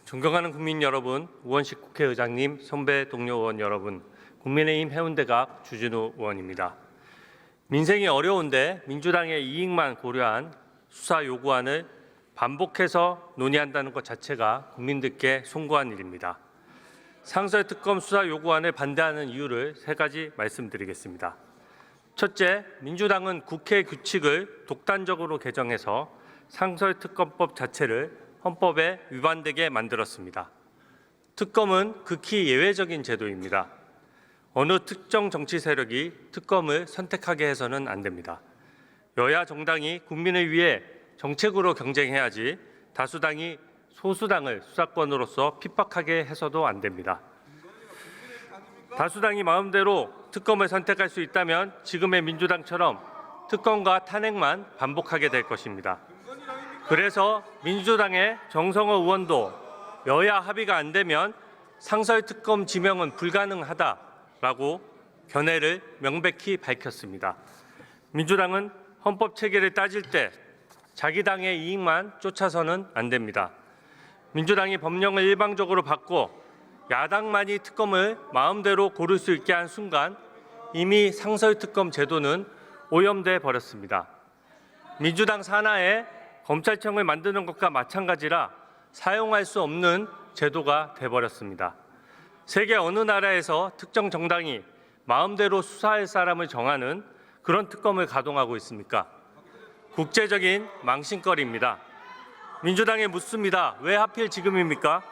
존경하는 국민 여러분, 우원식 국회의장님, 선배 동료 의원 여러분, 국민의힘 해운대갑 주진우 의원입니다. 민생이 어려운데 민주당의 이익만 고려한 수사 요구안을 반복해서 논의한다는 것 자체가 국민들께 송구한 일입니다. 상설특검 수사 요구안을 반대하는 이유를 세 가지 말씀드리겠습니다. 첫째, 민주당은 국회 규칙을 독단적으로 개정해서 상설특검법 자체를 헌법에 위반되게 만들었습니다. 특검은 극히 예외적인 제도입니다. 어느 특정 정치 세력이 특검을 선택하게 해서는 안 됩니다. 여야 정당이 국민을 위해 정책으로 경쟁해야지 다수당이 소수당을 수사권으로서 핍박하게 해서도 안 됩니다. 다수당이 마음대로 특검을 선택할 수 있다면 지금의 민주당처럼 특검과 탄핵만 반복하게 될 것입니다. 그래서 민주당의 정성호 의원도 여야 합의가 안 되면 상설특검 지명은 불가능하다라고 견해를 명백히 밝혔습니다. 민주당은 헌법 체계를 따질 때 자기 당의 이익만 쫓아서는 안 됩니다. 민주당이 법령을 일방적으로 바꿔 야당만이 특검을 마음대로 고를 수 있게 한 순간 이미 상설특검 제도는 오염돼 버렸습니다. 민주당 산하에 검찰청을 만드는 것과 마찬가지라 사용할 수 없는 제도가 돼버렸습니다. 세계 어느 나라에서 특정 정당이 마음대로 수사할 사람을 정하는 그런 특검을 가동하고 있습니까? 국제적인 망신거리입니다. 민주당에 묻습니다. 왜 하필 지금입니까?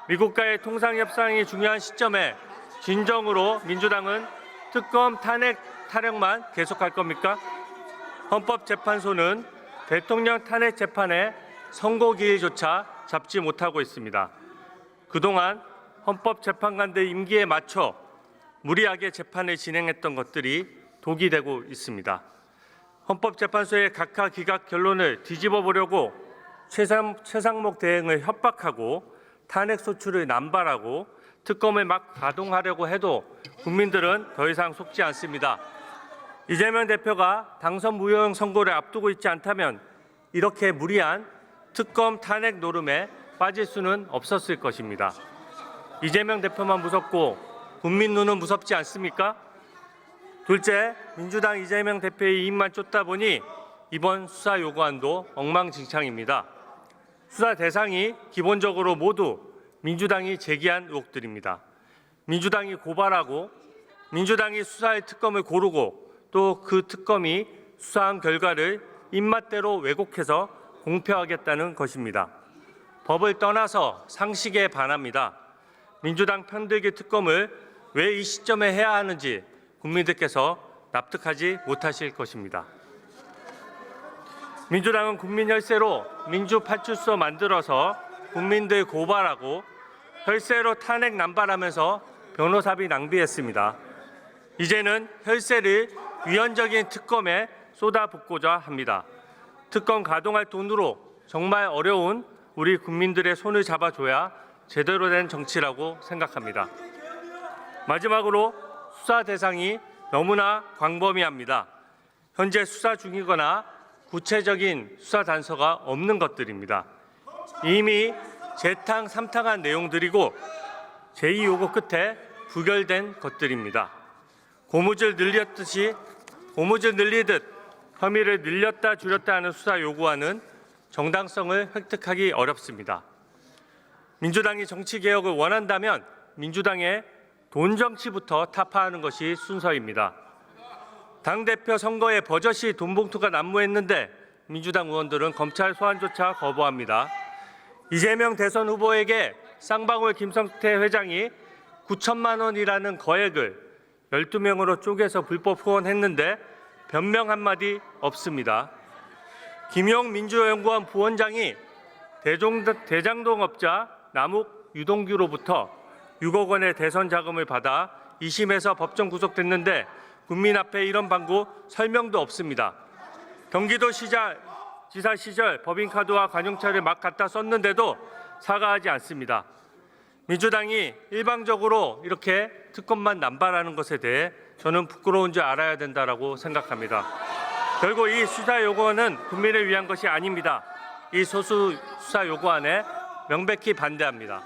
미국과의 통상협상이 중요한 시점에 진정으로 민주당은 특검 탄핵 타령만 계속할 겁니까? 헌법재판소는 대통령 탄핵 재판의 선고 기일조차 잡지 못하고 있습니다. 그동안 헌법재판관들 임기에 맞춰 무리하게 재판을 진행했던 것들이 독이 되고 있습니다. 헌법재판소의 각하 기각 결론을 뒤집어 보려고 최상목 대행을 협박하고 탄핵 소추를 남발하고 특검을 막 가동하려고 해도 국민들은 더 이상 속지 않습니다. 이재명 대표가 당선 무효형 선고를 앞두고 있지 않다면 이렇게 무리한 특검 탄핵 노름에 빠질 수는 없었을 것입니다. 이재명 대표만 무섭고 국민 눈은 무섭지 않습니까? 둘째, 민주당 이재명 대표의 이익만 쫓다 보니 이번 수사 요구안도 엉망진창입니다. 수사 대상이 기본적으로 모두 민주당이 제기한 의혹들입니다. 민주당이 고발하고 민주당이 수사의 특검을 고르고 또 그 특검이 수사한 결과를 입맛대로 왜곡해서 공표하겠다는 것입니다. 법을 떠나서 상식에 반합니다. 민주당 편들기 특검을 왜 이 시점에 해야 하는지 국민들께서 납득하지 못하실 것입니다. 민주당은 국민 혈세로 민주파출소 만들어서 국민들 고발하고 혈세로 탄핵 남발하면서 변호사비 낭비했습니다. 이제는 혈세를 위헌적인 특검에 쏟아붓고자 합니다. 특검 가동할 돈으로 정말 어려운 우리 국민들의 손을 잡아줘야 제대로 된 정치라고 생각합니다. 마지막으로 수사 대상이 너무나 광범위합니다. 현재 수사 중이거나 구체적인 수사 단서가 없는 것들입니다. 이미 재탕, 삼탕한 내용들이고 제2 요구 끝에 부결된 것들입니다. 고무줄 늘리듯 혐의를 늘렸다 줄였다 하는 수사 요구안은 정당성을 획득하기 어렵습니다. 민주당이 정치개혁을 원한다면 민주당의 돈 정치부터 타파하는 것이 순서입니다. 당대표 선거에 버젓이 돈 봉투가 난무했는데 민주당 의원들은 검찰 소환조차 거부합니다. 이재명 대선 후보에게 쌍방울 김성태 회장이 9천만 원이라는 거액을 12명으로 쪼개서 불법 후원했는데 변명 한마디 없습니다. 김용 민주연구원 부원장이 대장동업자 남욱 유동규로부터 6억 원의 대선 자금을 받아 2심에서 법정 구속됐는데 국민 앞에 이런 방구 설명도 없습니다. 경기도지사 시절 법인카드와 관용차를 막 갖다 썼는데도 사과하지 않습니다. 민주당이 일방적으로 이렇게 특검만 남발하는 것에 대해 저는 부끄러운 줄 알아야 된다고 생각합니다. 결국 이 수사 요구안은 국민을 위한 것이 아닙니다. 이 소수 수사 요구안에 명백히 반대합니다.